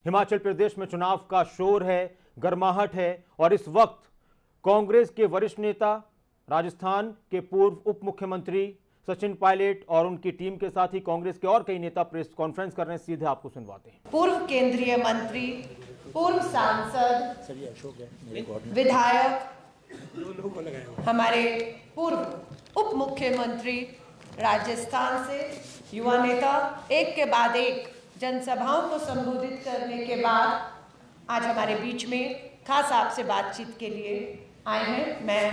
हिमाचल प्रदेश में चुनाव का शोर है, गर्माहट है और इस वक्त कांग्रेस के वरिष्ठ नेता, राजस्थान के पूर्व उप मुख्यमंत्री सचिन पायलट और उनकी टीम के साथ ही कांग्रेस के और कई नेता प्रेस कॉन्फ्रेंस कर रहे हैं। सीधे आपको सुनवाते हैं। पूर्व केंद्रीय मंत्री, पूर्व सांसद, विधायक, हमारे पूर्व उप मुख्यमंत्री, राजस्थान से युवा नेता, एक के बाद एक जनसभाओं को संबोधित करने के बाद आज हमारे बीच में खास आपसे बातचीत के लिए आए हैं। मैं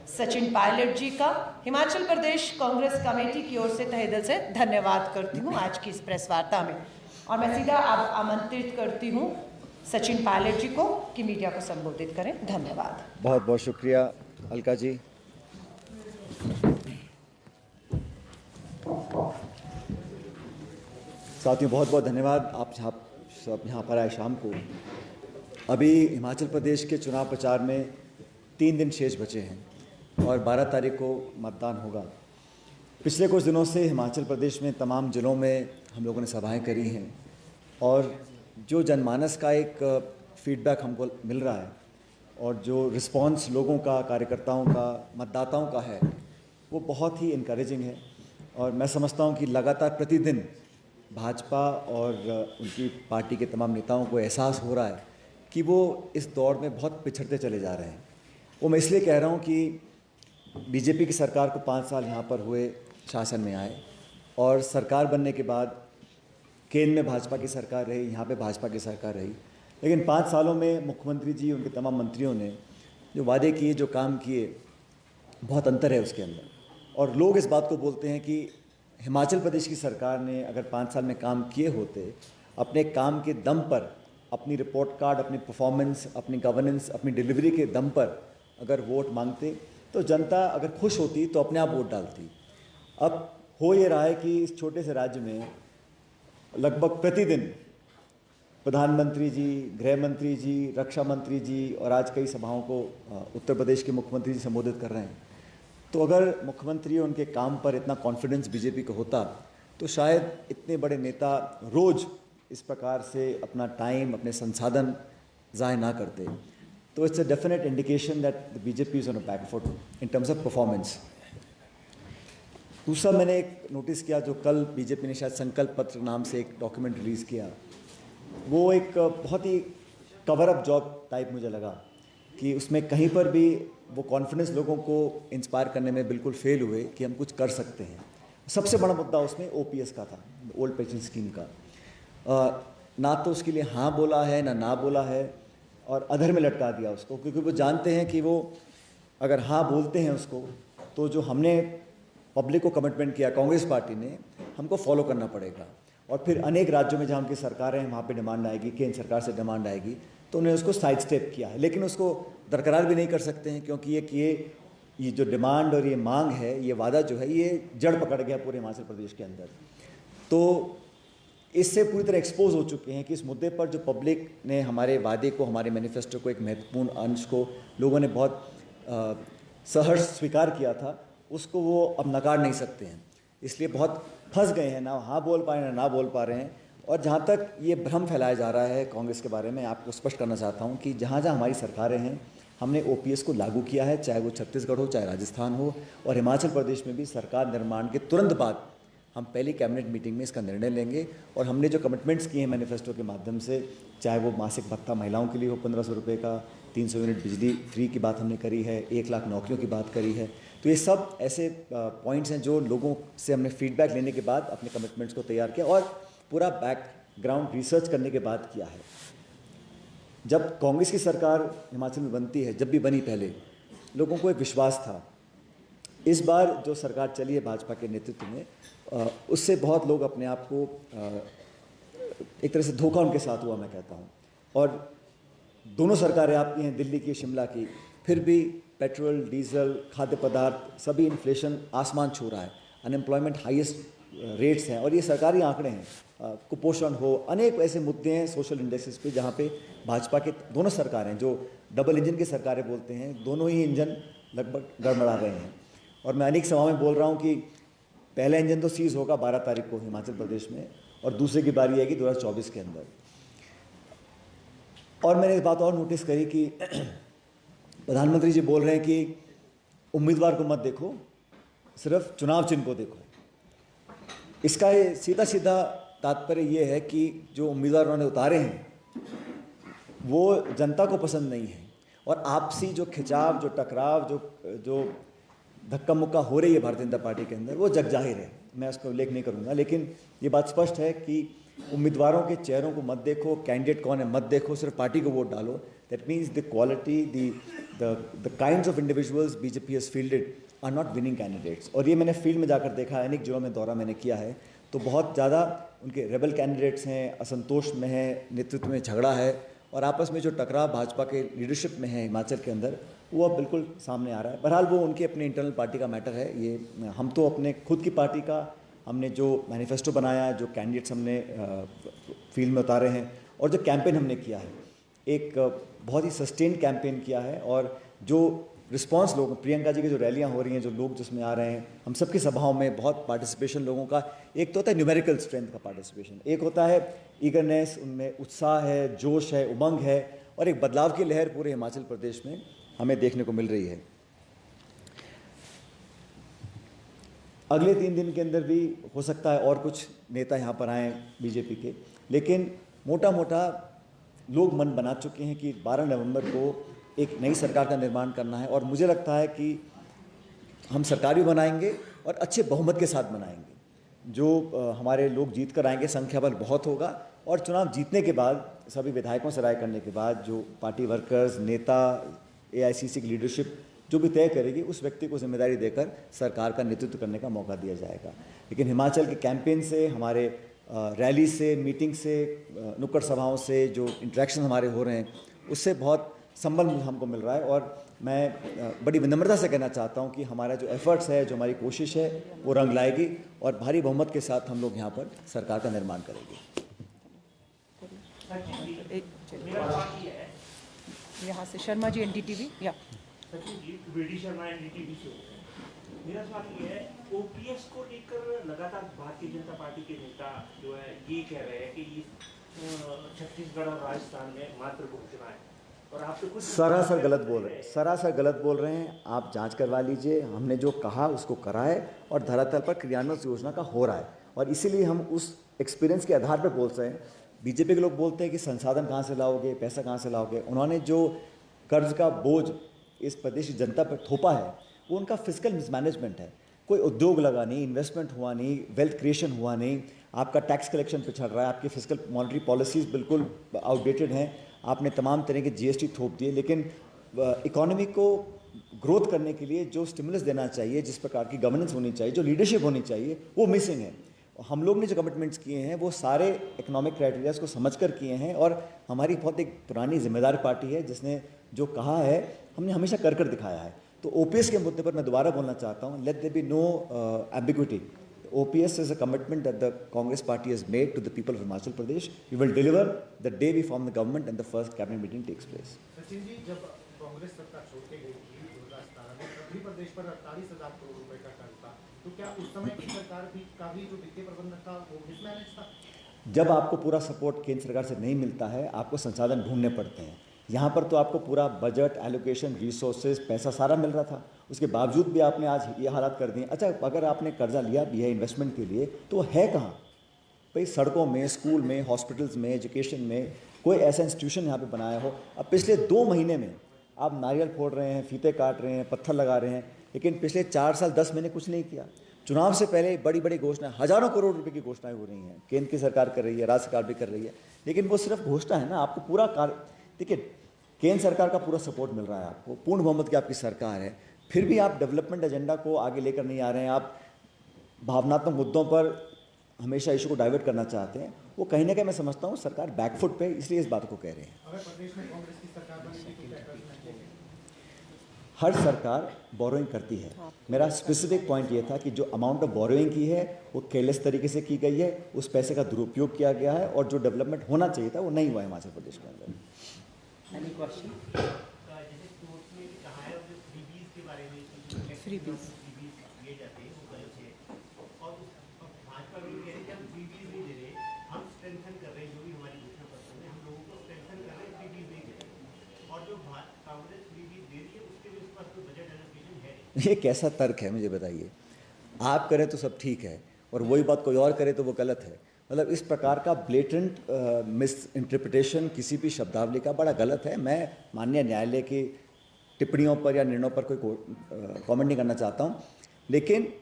सचिन पायलट जी का हिमाचल प्रदेश कांग्रेस कमेटी की ओर से तहे दिल से धन्यवाद करती हूं आज की इस प्रेस वार्ता में, और मैं सीधा अब आमंत्रित करती हूं सचिन पायलट जी को कि मीडिया को संबोधित करें। धन्यवाद। बहुत बहुत शुक्रिया अलका जी। साथियों, बहुत बहुत धन्यवाद आप सब यहाँ पर आए शाम को। अभी हिमाचल प्रदेश के चुनाव प्रचार में 3 दिन शेष बचे हैं और 12 तारीख को मतदान होगा। पिछले कुछ दिनों से हिमाचल प्रदेश में तमाम ज़िलों में हम लोगों ने सभाएं करी हैं और जो जनमानस का एक फीडबैक हमको मिल रहा है और जो रिस्पांस लोगों का, कार्यकर्ताओं का, मतदाताओं का है, वो बहुत ही इनकरेजिंग है। और मैं समझता हूँ कि लगातार प्रतिदिन भाजपा और उनकी पार्टी के तमाम नेताओं को एहसास हो रहा है कि वो इस दौर में बहुत पिछड़ते चले जा रहे हैं। वो मैं इसलिए कह रहा हूँ कि बीजेपी की सरकार को 5 साल यहाँ पर हुए शासन में आए और सरकार बनने के बाद केंद्र में भाजपा की सरकार रही, यहाँ पे भाजपा की सरकार रही, लेकिन 5 सालों में मुख्यमंत्री जी, उनके तमाम मंत्रियों ने जो वादे किए, जो काम किए, बहुत अंतर है उसके अंदर। और लोग इस बात को बोलते हैं कि हिमाचल प्रदेश की सरकार ने अगर 5 साल में काम किए होते, अपने काम के दम पर, अपनी रिपोर्ट कार्ड, अपनी परफॉर्मेंस, अपनी गवर्नेंस, अपनी डिलीवरी के दम पर अगर वोट मांगते तो जनता अगर खुश होती तो अपने आप वोट डालती। अब हो ये रहा है कि इस छोटे से राज्य में लगभग प्रतिदिन प्रधानमंत्री जी, गृह मंत्री जी, रक्षा मंत्री जी और आज कई सभाओं को उत्तर प्रदेश के मुख्यमंत्री जी संबोधित कर रहे हैं। तो अगर मुख्यमंत्री उनके काम पर इतना कॉन्फिडेंस बीजेपी को होता तो शायद इतने बड़े नेता रोज़ इस प्रकार से अपना टाइम, अपने संसाधन ज़ाय ना करते। तो it's a definite indication that the BJP is on a back foot in terms of performance. दूसरा, मैंने एक नोटिस किया, जो कल बीजेपी ने शायद संकल्प पत्र नाम से एक डॉक्यूमेंट रिलीज़ किया, वो एक बहुत ही कवर अप जॉब टाइप मुझे लगा कि उसमें कहीं पर भी वो कॉन्फिडेंस लोगों को इंस्पायर करने में बिल्कुल फेल हुए कि हम कुछ कर सकते हैं। सबसे बड़ा मुद्दा उसमें ओपीएस का था, ओल्ड पेंशन स्कीम का। ना तो उसके लिए हाँ बोला है, ना बोला है, और अधर में लटका दिया उसको, क्योंकि वो जानते हैं कि वो अगर हाँ बोलते हैं उसको तो जो हमने पब्लिक को कमिटमेंट किया, कांग्रेस पार्टी ने, हमको फॉलो करना पड़ेगा। और फिर अनेक राज्यों में जहाँ उनकी सरकारें हैं वहाँ पे डिमांड आएगी, केंद्र सरकार से डिमांड आएगी, तो उन्होंने उसको साइड स्टेप किया है। लेकिन उसको बरकरार भी नहीं कर सकते हैं क्योंकि ये जो डिमांड और ये मांग है, ये वादा जो है, ये जड़ पकड़ गया पूरे हिमाचल प्रदेश के अंदर। तो इससे पूरी तरह एक्सपोज हो चुके हैं कि इस मुद्दे पर जो पब्लिक ने हमारे वादे को, हमारे मैनिफेस्टो को, एक महत्वपूर्ण अंश को लोगों ने बहुत सहर्ष स्वीकार किया था, उसको वो अब नकार नहीं सकते हैं। इसलिए बहुत फंस गए हैं, ना हाँ बोल पा रहे हैं, ना बोल पा रहे हैं। और जहाँ तक ये भ्रम फैलाया जा रहा है कांग्रेस के बारे में, आपको स्पष्ट करना चाहता हूँ कि जहाँ जहाँ हमारी सरकारें हैं, हमने ओपीएस को लागू किया है, चाहे वो छत्तीसगढ़ हो, चाहे राजस्थान हो, और हिमाचल प्रदेश में भी सरकार निर्माण के तुरंत बाद हम पहली कैबिनेट मीटिंग में इसका निर्णय लेंगे। और हमने जो कमिटमेंट्स किए हैं मैनिफेस्टो के माध्यम से, चाहे वो मासिक भत्ता महिलाओं के लिए हो 1500 रुपये का, 300 यूनिट बिजली फ्री की बात हमने करी है, 1 लाख नौकरियों की बात करी है। तो ये सब ऐसे पॉइंट्स हैं जो लोगों से हमने फीडबैक लेने के बाद अपने कमिटमेंट्स को तैयार किया और पूरा बैकग्राउंड रिसर्च करने के बाद किया है। जब कांग्रेस की सरकार हिमाचल में बनती है, जब भी बनी पहले, लोगों को एक विश्वास था। इस बार जो सरकार चली है भाजपा के नेतृत्व में, उससे बहुत लोग अपने आप को एक तरह से धोखा उनके साथ हुआ, मैं कहता हूँ। और दोनों सरकारें आपकी हैं, दिल्ली की, शिमला की, फिर भी पेट्रोल, डीजल, खाद्य पदार्थ, सभी इन्फ्लेशन आसमान छू रहा है, अनएम्प्लॉयमेंट हाईएस्ट रेट्स हैं, और ये सरकारी आंकड़े हैं। कुपोषण हो, अनेक ऐसे मुद्दे हैं सोशल इंडेक्सेस पे जहाँ पे भाजपा के दोनों सरकारें, जो डबल इंजन की सरकारें बोलते हैं, दोनों ही इंजन लगभग गड़बड़ा रहे हैं। और मैं अनेक सभाओं में बोल रहा हूँ कि पहला इंजन तो सीज होगा 12 तारीख को हिमाचल प्रदेश में, और दूसरे की बारी आएगी 2024 के अंदर। और मैंने इस बात और नोटिस करी कि प्रधानमंत्री जी बोल रहे हैं कि उम्मीदवार को मत देखो, सिर्फ चुनाव चिन्ह को देखो। इसका सीधा सीधा तात्पर्य ये है कि जो उम्मीदवार उन्होंने उतारे हैं वो जनता को पसंद नहीं है, और आपसी जो खिंचाव, जो टकराव, जो धक्का मुक्का हो रही है भारतीय जनता पार्टी के अंदर, वो जग जाहिर है। मैं उसका उल्लेख नहीं करूँगा, लेकिन ये बात स्पष्ट है कि उम्मीदवारों के चेहरों को मत देखो, कैंडिडेट कौन है मत देखो, सिर्फ पार्टी को वोट डालो। That means the quality, the kinds of individuals BJP has fielded are not winning candidates. और ये मैंने फील्ड में जाकर देखा है, अनेक जिलों में दौरा मैंने किया है, तो बहुत ज़्यादा उनके रेबल कैंडिडेट्स हैं, असंतोष में हैं, नेतृत्व में झगड़ा है, और आपस में जो टकराव भाजपा के लीडरशिप में है हिमाचल के अंदर, वो अब बिल्कुल सामने आ रहा है। बहरहाल वो उनकी अपनी इंटरनल पार्टी का मैटर है। ये हम तो अपने खुद की पार्टी का, हमने जो मैनिफेस्टो बनाया, जो कैंडिडेट्स हमने फील्ड में उतारे हैं, और जो कैंपेन हमने किया है, एक बहुत ही सस्टेन्ड कैंपेन किया है। और जो रिस्पांस लोग, प्रियंका जी की जो रैलियां हो रही हैं, जो लोग जिसमें आ रहे हैं, हम सबकी सभाओं में बहुत पार्टिसिपेशन लोगों का, एक तो होता है न्यूमेरिकल स्ट्रेंथ का पार्टिसिपेशन, एक होता है ईगरनेस, उनमें उत्साह है, जोश है, उमंग है, और एक बदलाव की लहर पूरे हिमाचल प्रदेश में हमें देखने को मिल रही है। अगले 3 दिन के अंदर भी हो सकता है और कुछ नेता यहाँ पर आएँ बीजेपी के, लेकिन मोटा मोटा लोग मन बना चुके हैं कि 12 नवंबर को एक नई सरकार का निर्माण करना है। और मुझे लगता है कि हम सरकार भी बनाएंगे और अच्छे बहुमत के साथ बनाएंगे। जो हमारे लोग जीत कर आएंगे, संख्या बल बहुत होगा, और चुनाव जीतने के बाद, सभी विधायकों से राय करने के बाद, जो पार्टी वर्कर्स, नेता, एआईसीसी की लीडरशिप जो भी तय करेगी, उस व्यक्ति को जिम्मेदारी देकर सरकार का नेतृत्व करने का मौका दिया जाएगा। लेकिन हिमाचल के कैंपेन से, हमारे रैली से, मीटिंग से, नुक्कड़ सभाओं से जो इंटरेक्शन हमारे हो रहे हैं, उससे बहुत संबल हमको मिल रहा है। और मैं बड़ी विनम्रता से कहना चाहता हूं कि हमारा जो एफर्ट्स है, जो हमारी कोशिश है, वो रंग लाएगी, और भारी बहुमत के साथ हम लोग यहाँ पर सरकार का निर्माण करेंगे। यहाँ से शर्मा जी, एनडीटीवी। या सचिन जी, वीडी शर्मा, एनडीटीवी से। मेरा सवाल ये है, ओपीएस को लेकर लगातार भारतीय जनता पार्टी के नेता जो है ये कह रहे हैं कि छत्तीसगढ़ और राजस्थान में मात्र घोषणा है, और आप तो कुछ सरासर गलत बोल रहे हैं, सरासर गलत बोल रहे हैं। आप जांच करवा लीजिए, हमने जो कहा उसको करा है, और धरातल पर क्रियान्वयन उस योजना का हो रहा है, और इसीलिए हम उस एक्सपीरियंस के आधार पर बोल रहे हैं। बीजेपी के लोग बोलते हैं कि संसाधन कहाँ से लाओगे, पैसा कहाँ से लाओगे। उन्होंने जो कर्ज का बोझ इस प्रदेश की जनता पर थोपा है, वो उनका फिजिकल मिसमैनेजमेंट है। कोई उद्योग लगा नहीं, इन्वेस्टमेंट हुआ नहीं, वेल्थ क्रिएशन हुआ नहीं, आपका टैक्स कलेक्शन पिछड़ रहा है, आपकी फिजिकल मॉनेटरी पॉलिसीज़ बिल्कुल आउटडेटेड हैं, आपने तमाम तरह के जीएसटी थोप दिए। लेकिन इकोनॉमी को ग्रोथ करने के लिए जो स्टिमुलस देना चाहिए, जिस प्रकार की गवर्नेंस होनी चाहिए, जो लीडरशिप होनी चाहिए, वो मिसिंग है। हम लोग ने जो कमिटमेंट्स किए हैं वो सारे इकोनॉमिक क्राइटेरियाज को समझकर किए हैं, और हमारी बहुत एक पुरानी जिम्मेदार पार्टी है जिसने जो कहा है हमने हमेशा कर कर दिखाया है। तो ओपीएस के मुद्दे पर मैं दोबारा बोलना चाहता हूँ, let there be no ambiguity. OPS is a commitment that the Congress party has made to the people of Himachal Pradesh. We will deliver the day we form the government and the first cabinet meeting takes place. Sachin ji, जब कांग्रेस सत्ता छोड़ के गई थी 2017 में, मध्य प्रदेश पर 48,000 करोड़ रुपए का कर्ज था, तो क्या उस समय की सरकार का भी जो वित्तीय प्रबंधन था वो मिसमैनेज था? जब आपको पूरा सपोर्ट केंद्र सरकार से नहीं मिलता है, आपको संसाधन ढूंढने पड़ते हैं। यहाँ पर तो आपको पूरा बजट, एलोकेशन, रिसोर्सेज, पैसा सारा मिल रहा था, उसके बावजूद भी आपने आज ये हालात कर दिए। अच्छा, अगर आपने कर्जा लिया भी है इन्वेस्टमेंट के लिए, तो है कहाँ भाई? सड़कों में, स्कूल में, हॉस्पिटल्स में, एजुकेशन में कोई ऐसा इंस्टीट्यूशन यहाँ पे बनाया हो? अब पिछले 2 महीने में आप नारियल फोड़ रहे हैं, फीते काट रहे हैं, पत्थर लगा रहे हैं, लेकिन पिछले 4 साल 10 महीने कुछ नहीं किया। चुनाव से पहले बड़ी बड़ी घोषणाएं, हज़ारों करोड़ रुपए की घोषणाएं हो रही हैं, केंद्र की सरकार कर रही है, राज्य सरकार भी कर रही है, लेकिन वो सिर्फ घोषणा है ना। आपको पूरा देखिए, केंद्र सरकार का पूरा सपोर्ट मिल रहा है, आपको पूर्ण बहुमत की आपकी सरकार है, फिर भी आप डेवलपमेंट एजेंडा को आगे लेकर नहीं आ रहे हैं। आप भावनात्मक मुद्दों पर हमेशा इशू को डाइवर्ट करना चाहते हैं। वो कहीं ना कहीं मैं समझता हूँ सरकार बैकफुट पे, इसलिए इस बात को कह रहे हैं। अगर प्रदेश में कांग्रेस की सरकार बनेगी तो क्या कर्ज नहीं लेंगे? हर सरकार बोरोइंग करती है। मेरा स्पेसिफिक पॉइंट ये था कि जो अमाउंट ऑफ बोरोइंग की है वो केयरलेस तरीके से की गई है, उस पैसे का दुरुपयोग किया गया है, और जो डेवलपमेंट होना चाहिए था वो नहीं हुआ हिमाचल प्रदेश के अंदर। फ्रीबीज दिए जाते हैं वो कल से, और भाजपा भी कह रही है हम फ्रीबीज नहीं दे रहे, हम स्ट्रेंथन कर रहे हैं, जो भी हमारी घोषणा पत्र में हम लोगों को स्ट्रेंथन कर रहे हैं, फ्रीबीज नहीं कांग्रेस फ्रीबीज दे रही है उसके भी पास कोई बजट एलोकेशन है नहीं। ये कैसा तर्क है मुझे बताइए। आप करें तो सब ठीक है और वही बात कोई और करे तो वो गलत है। मतलब इस प्रकार का ब्लेटेंट मिस इंटरप्रिटेशन किसी भी शब्दावली का बड़ा गलत है। मैं माननीय न्यायालय की टिप्पणियों पर या निर्णयों पर कोई कमेंट नहीं करना चाहता हूँ, लेकिन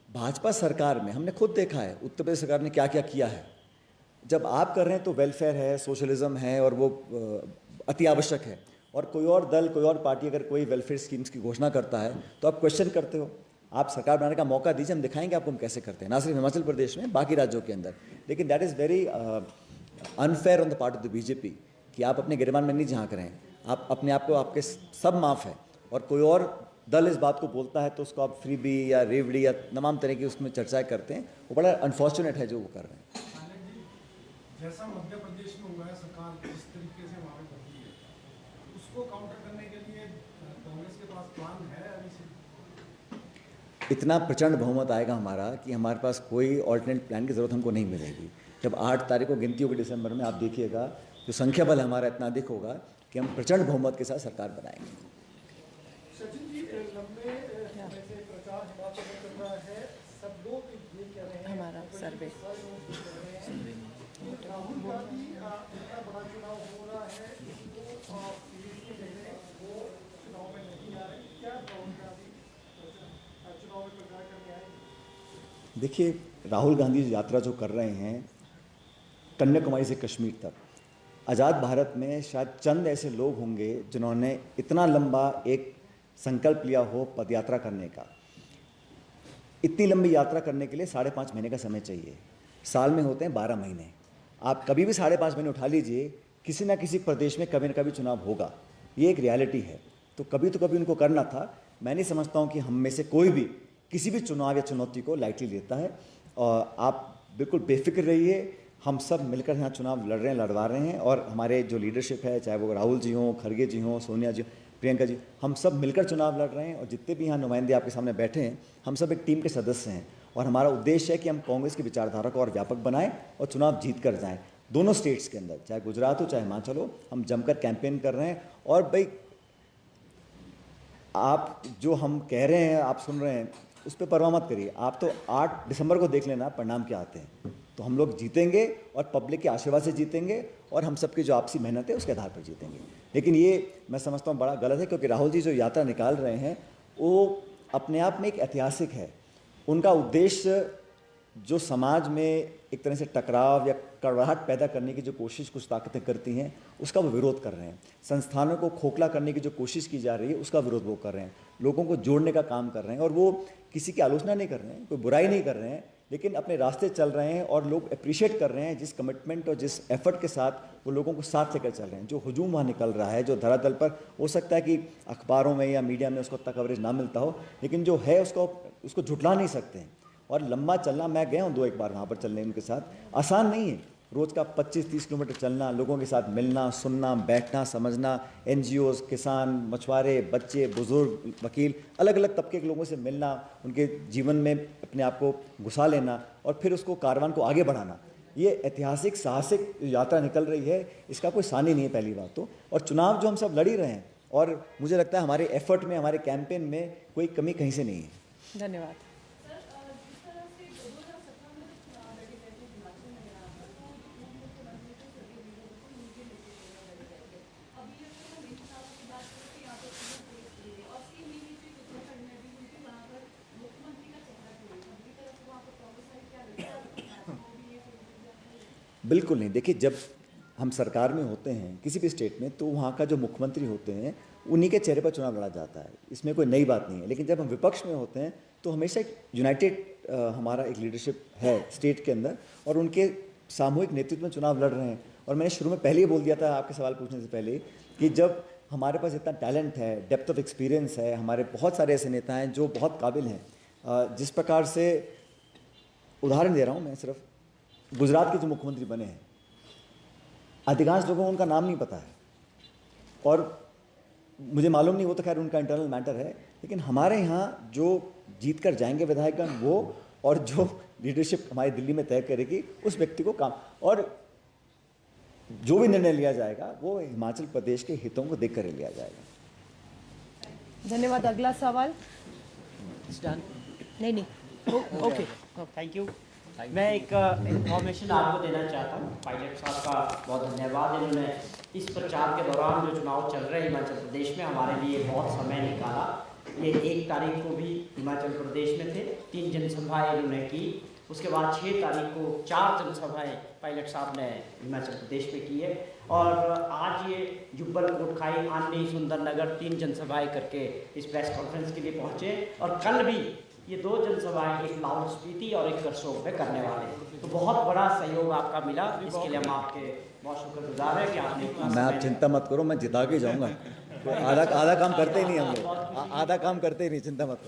भाजपा सरकार में हमने खुद देखा है उत्तर प्रदेश सरकार ने क्या क्या किया है। जब आप कर रहे हैं तो वेलफेयर है, सोशलिज्म है और वो अति आवश्यक है, और कोई और दल कोई और पार्टी अगर कोई वेलफेयर स्कीम्स की घोषणा करता है तो आप क्वेश्चन करते हो। आप सरकार बनाने का मौका दीजिए, हम दिखाएंगे आपको हम कैसे करते हैं, ना सिर्फ हिमाचल प्रदेश में, बाकी राज्यों के अंदर। लेकिन that is very unfair on the part of the BJP कि आप अपने गिरबान में नहीं झांक रहे हैं। आप अपने आप को, आपके सब माफ़ है और कोई और दल इस बात को बोलता है तो उसको आप फ्री बी या रेवड़ी या तमाम तरह की उसमें चर्चाएं करते हैं। वो बड़ा अनफॉर्चुनेट है जो वो कर रहे हैं। जैसा मध्य प्रदेश में हुआ है, सरकार जिस तरीके से वहाँ पे बदली है, उसको काउंटर करने के लिए कांग्रेस के पास प्लान है अभी से? इतना प्रचंड बहुमत आएगा हमारा कि हमारे पास कोई ऑल्टरनेट प्लान की ज़रूरत हमको नहीं मिलेगी। जब 8 तारीख को गिनती होगी दिसंबर में, आप देखिएगा जो संख्या बल हमारा इतना अधिक होगा कि हम प्रचंड बहुमत के साथ सरकार बनाएंगे। सचिन जी, लंबे समय से प्रचार हिमाचल में चल रहा है, सब लोग ये कह रहे हैं हमारा सर्वे राहुल गांधी इतना बड़ा चुनाव हो रहा है, इसको सीरीज में ले रहे हैं, वो चुनाव में नहीं आ रहे, क्या राहुल गांधी चुनाव में प्रचार करने आए? देखिए, राहुल गांधी यात्रा जो कर रहे हैं कन्याकुमारी से कश्मीर तक, आज़ाद भारत में शायद चंद ऐसे लोग होंगे जिन्होंने इतना लंबा एक संकल्प लिया हो पदयात्रा करने का। इतनी लंबी यात्रा करने के लिए 5.5 महीने का समय चाहिए, साल में होते हैं 12 महीने। आप कभी भी 5.5 महीने उठा लीजिए, किसी ना किसी प्रदेश में कभी ना कभी चुनाव होगा, ये एक रियलिटी है। तो कभी उनको करना था। मैं नहीं समझता हूँ कि हम में से कोई भी किसी भी चुनाव या चुनौती को लाइटली लेता है। और आप बिल्कुल बेफिक्र रहिए, हम सब मिलकर यहाँ चुनाव लड़ रहे हैं, लड़वा रहे हैं। और हमारे जो लीडरशिप है, चाहे वो राहुल जी हों, खड़गे जी हों, सोनिया जी, प्रियंका जी, हम सब मिलकर चुनाव लड़ रहे हैं। और जितने भी यहाँ नुमाइंदे आपके सामने बैठे हैं, हम सब एक टीम के सदस्य हैं। और हमारा उद्देश्य है कि हम कांग्रेस की विचारधारा को और व्यापक बनाएं और चुनाव जीत कर जाएं। दोनों स्टेट्स के अंदर, चाहे गुजरात हो चाहे हिमाचल हो, हम जमकर कैंपेन कर रहे हैं। और भाई, आप जो हम कह रहे हैं, आप सुन रहे हैं, उस पर परवाह मत करिए। आप तो 8 दिसंबर को देख लेना परिणाम क्या आते हैं। तो हम लोग जीतेंगे और पब्लिक के आशीर्वाद से जीतेंगे और हम सबकी जो आपसी मेहनत है उसके आधार पर जीतेंगे। लेकिन ये मैं समझता हूँ बड़ा गलत है, क्योंकि राहुल जी जो यात्रा निकाल रहे हैं वो अपने आप में एक ऐतिहासिक है। उनका उद्देश्य जो समाज में एक तरह से टकराव या कड़वाहट पैदा करने की जो कोशिश कुछ ताकतें करती हैं, उसका वो विरोध कर रहे हैं। संस्थानों को खोखला करने की जो कोशिश की जा रही है, उसका विरोध वो कर रहे हैं। लोगों को जोड़ने का काम कर रहे हैं। और वो किसी की आलोचना नहीं कर रहे हैं, कोई बुराई नहीं कर रहे हैं, लेकिन अपने रास्ते चल रहे हैं। और लोग अप्रिशिएट कर रहे हैं जिस कमिटमेंट और जिस एफर्ट के साथ वो लोगों को साथ लेकर चल रहे हैं। जो हुजूम वहाँ निकल रहा है, जो धरातल पर, हो सकता है कि अखबारों में या मीडिया में उसको उतना कवरेज ना मिलता हो, लेकिन जो है उसको झुठला नहीं सकते हैं। और लंबा चलना, मैं गया हूँ 2-1 बार वहाँ पर चलने उनके साथ, आसान नहीं है। रोज़ का 25-30 किलोमीटर चलना, लोगों के साथ मिलना, सुनना, बैठना, समझना, NGOs, किसान, मछुआरे, बच्चे, बुजुर्ग, वकील, अलग अलग तबके के लोगों से मिलना, उनके जीवन में अपने आप को घुसा लेना और फिर उसको कारवान को आगे बढ़ाना, ये ऐतिहासिक साहसिक यात्रा निकल रही है। इसका कोई सानी नहीं है, पहली बात तो। और चुनाव जो हम सब लड़ ही रहे हैं, और मुझे लगता है हमारे एफर्ट में, हमारे कैंपेन में कोई कमी कहीं से नहीं है। धन्यवाद। बिल्कुल नहीं। देखिए, जब हम सरकार में होते हैं किसी भी स्टेट में, तो वहाँ का जो मुख्यमंत्री होते हैं उन्हीं के चेहरे पर चुनाव लड़ा जाता है, इसमें कोई नई बात नहीं है। लेकिन जब हम विपक्ष में होते हैं तो हमेशा एक यूनाइटेड हमारा एक लीडरशिप है स्टेट के अंदर, और उनके सामूहिक नेतृत्व में चुनाव लड़ रहे हैं। और मैंने शुरू में पहले ही बोल दिया था आपके सवाल पूछने से पहले कि जब हमारे पास इतना टैलेंट है, डेप्थ ऑफ एक्सपीरियंस है, हमारे बहुत सारे ऐसे नेता हैं जो बहुत काबिल हैं। जिस प्रकार से, उदाहरण दे रहा हूँ मैं, सिर्फ गुजरात के जो मुख्यमंत्री बने हैं, अधिकांश लोगों को उनका नाम नहीं पता है। और मुझे मालूम नहीं, वो तो खैर उनका इंटरनल मैटर है। लेकिन हमारे यहाँ जो जीत कर जाएंगे विधायकगण, वो और जो लीडरशिप हमारी दिल्ली में तय करेगी, उस व्यक्ति को काम। और जो भी निर्णय लिया जाएगा वो हिमाचल प्रदेश के हितों को देख कर ही लिया जाएगा। धन्यवाद। अगला सवाल। नहीं नहीं, ओके। Thank you. मैं एक इंफॉर्मेशन आपको देना चाहता हूँ। पायलट साहब का बहुत धन्यवाद, इन्होंने इस प्रचार के दौरान जो चुनाव चल रहे हैं हिमाचल प्रदेश में हमारे लिए बहुत समय निकाला। ये 1 तारीख को भी हिमाचल प्रदेश में थे, 3 जनसभाएं इन्होंने की। उसके बाद 6 तारीख को 4 जनसभाएं पायलट साहब ने हिमाचल प्रदेश में की है। और आज ये जुब्बल कोटखाई, आनी, सुंदरनगर 3 जनसभाएं करके इस प्रेस कॉन्फ्रेंस के लिए पहुँचे। और कल भी ये 2 जनसभाएं, एक लाहौल स्पीति और एक करसोग में करने वाले हैं। तो बहुत बड़ा सहयोग आपका मिला, इसके लिए हम आपके बहुत शुक्रगुजार हैं कि आपने इतना मैं, आप चिंता मत करो, मैं जिता के जाऊंगा। आधा काम करते ही नहीं हम लोग, आधा काम करते ही नहीं, चिंता मत करो।